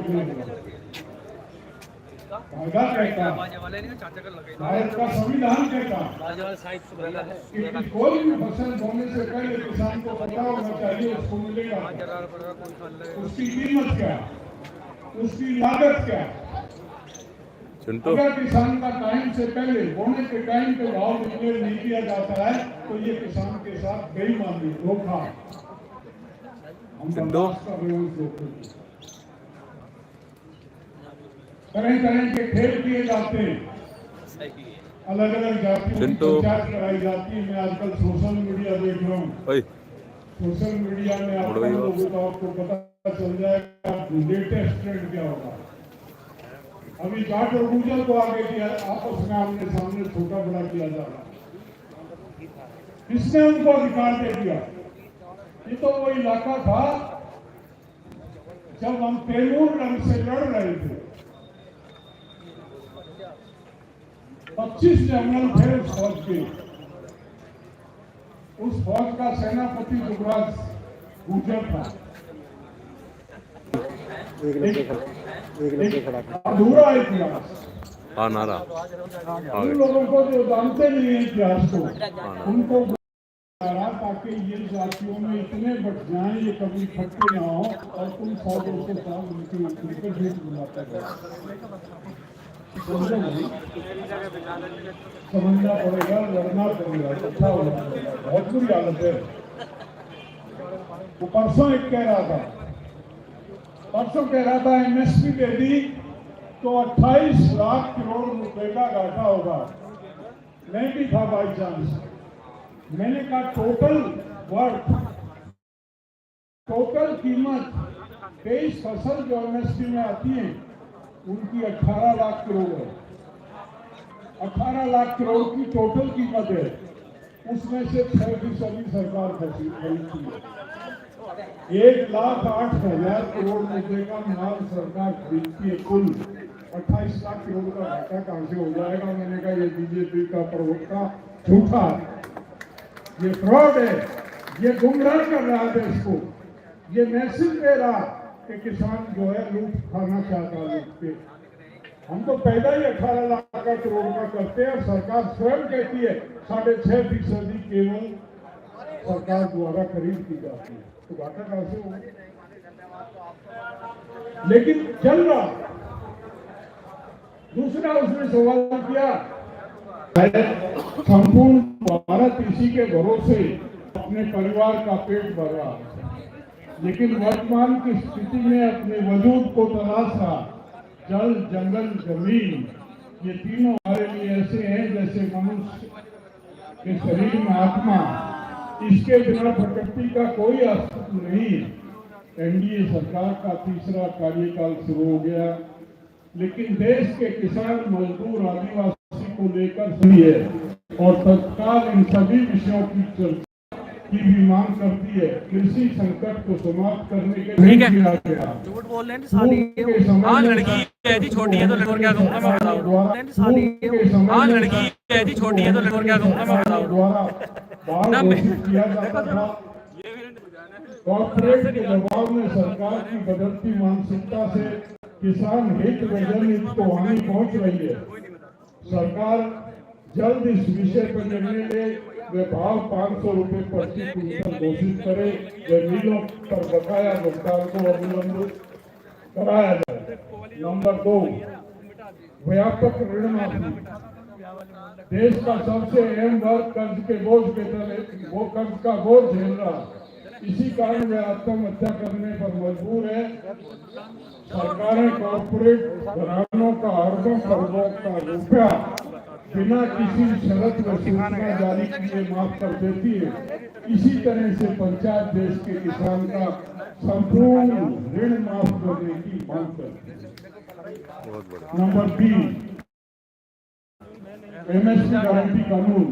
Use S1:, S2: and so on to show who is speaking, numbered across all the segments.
S1: नहीं हुआ। कायदा कहता, भारत का संविधान कहता कि कोई भी फसल बोने से पहले किसान को पता होना चाहिए उसको मिलेगा, उसकी कीमत क्या, उसकी लागत क्या। अगर किसान का टाइम से पहले बोने के टाइम पे भाव डिक्लेयर नहीं किया जाता है तो ये किसान के साथ बेईमानी, धोखा हम बर्दाश्त कर रहे हैं। तरह तरह के खेल किए जाते हैं, अलग अलग जातियों की पंचायत कराई जाती है। मैं आजकल सोशल मीडिया देख रहा हूँ, सोशल मीडिया में आप लोगों को आपको पता चल जाएगा लेटेस्ट ट्रेंड क्या होगा। अभी जाट और गुर्जर को आगे किया, आपस में आमने सामने छोटा बड़ा किया जा रहा है। किसने उनको अधिकार दे दिया? ये तो वो इलाका था जब हम तैमूर रंग से लड़ रहे थे। 25 जनरल थे उस फौज के। उस फौज का सेनापति युवराज गुर्जर था। अधूरा इतिहास
S2: नारा
S1: उन लोगों को जो जानते नहीं है इतिहास को, उनको ताकि ये जातियों में इतने बढ़ जाएं ये कभी इकट्ठे ना हो और तुम 100-200 साल उनके भेंट बुलाते रहो। समझना पड़ेगा, लड़ना पड़ेगा, अच्छा होना पड़ेगा। बहुत बुरी हालत है। वो परसों कह रहा था एमएसपी दे दी तो 28 लाख करोड़ रुपए का घाटा होगा। मैं भी था बाई चांस। मैंने कहा टोटल कीमत 23 फसल जो एमएसपी में आती है उनकी 18 लाख करोड़ है। 18 लाख करोड़ की टोटल कीमत है, उसमें से 6% सरकार खरीदती है। 1,08,000 करोड़ रुपए का माल सरकार खरीदती है कुल। 28 लाख करोड़ का घाटा कहां से हो जाएगा? मैंने कहा ये बीजेपी का प्रवक्ता झूठा है, ये फ्रॉड है, ये गुमराह कर रहा है देश को। ये मैसेज दे रहा कि किसान जो है लूट खाना चाहता है लूट पे। हम तो पैदा ही 18 लाख करोड़ का करते हैं और सरकार स्वयं कहती है 6.5% केवल सरकार द्वारा खरीद की जाती है। तो घाटा कैसे होगा? लेकिन चल रहा। दूसरा उसने सवाल किया, संपूर्ण भारत इसी के भरोसे अपने परिवार का पेट भर रहा है, लेकिन वर्तमान की स्थिति में अपने वजूद को तलाश रहा। जल, जंगल, जमीन, ये तीनों हमारे लिए ऐसे हैं जैसे मनुष्य के शरीर में आत्मा। इसके बिना प्रकृति का कोई अस्तित्व नहीं। एनडीए सरकार का तीसरा कार्यकाल शुरू हो गया, लेकिन देश के किसान, मजदूर, आदिवासी को लेकर सही है और तत्काल इन सभी विषयों की चर्चा की भी मांग करती है। कृषि संकट को समाप्त करने के लिए किया गया।
S3: झूठ बोल रहे हैं साली। हाँ लड़की है जी, छोटी है तो लड़कों क्या कहूँगा मैं बताऊँ। हाँ लड़की है जी, छोटी है तो लड़कों क्या कहूँगा मैं बताऊँ।
S1: कॉर्पोरेट के दबाव में सरकार की बदलती मानसिकता से किसान हित व जनहित को हानि पहुंच रही है। सरकार जल्द इस विषय पर निर्णय ले वे भाव 500 रुपए प्रति क्विंटल घोषित करे, वे मिलों पर बकाया भुगतान को अविलंबित कराया जाए। नंबर 2, व्यापक ऋण माफी। देश का सबसे अहम वर्ग कर्ज के बोझ के तले वो कर्ज का बोझ झेल रहा। इसी कारण वे आत्महत्या करने पर मजबूर है। सरकारें कॉर्पोरेट घरानों का अरबों खरबों का रुपया बिना किसी शर्त व सूचना जारी किए माफ कर देती है। इसी तरह से पंचायत देश के किसान का संपूर्ण ऋण माफ करने की मांग करती है। नंबर 3, एमएसपी गारंटी कानून।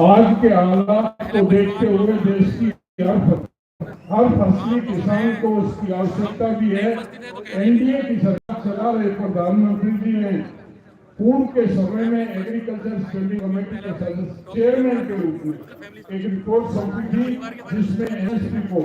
S1: आज के हालात को देखते हुए देश की हर फसली किसान को उसकी आवश्यकता भी है। एनडीए की सरकार चला रहे प्रधानमंत्री जी ने पूर्व के समय में एग्रीकल्चर स्टैंडिंग कमेटी के सदस्य चेयरमैन के रूप में एक रिपोर्ट सौंपी थी जिसमें एमएसपी को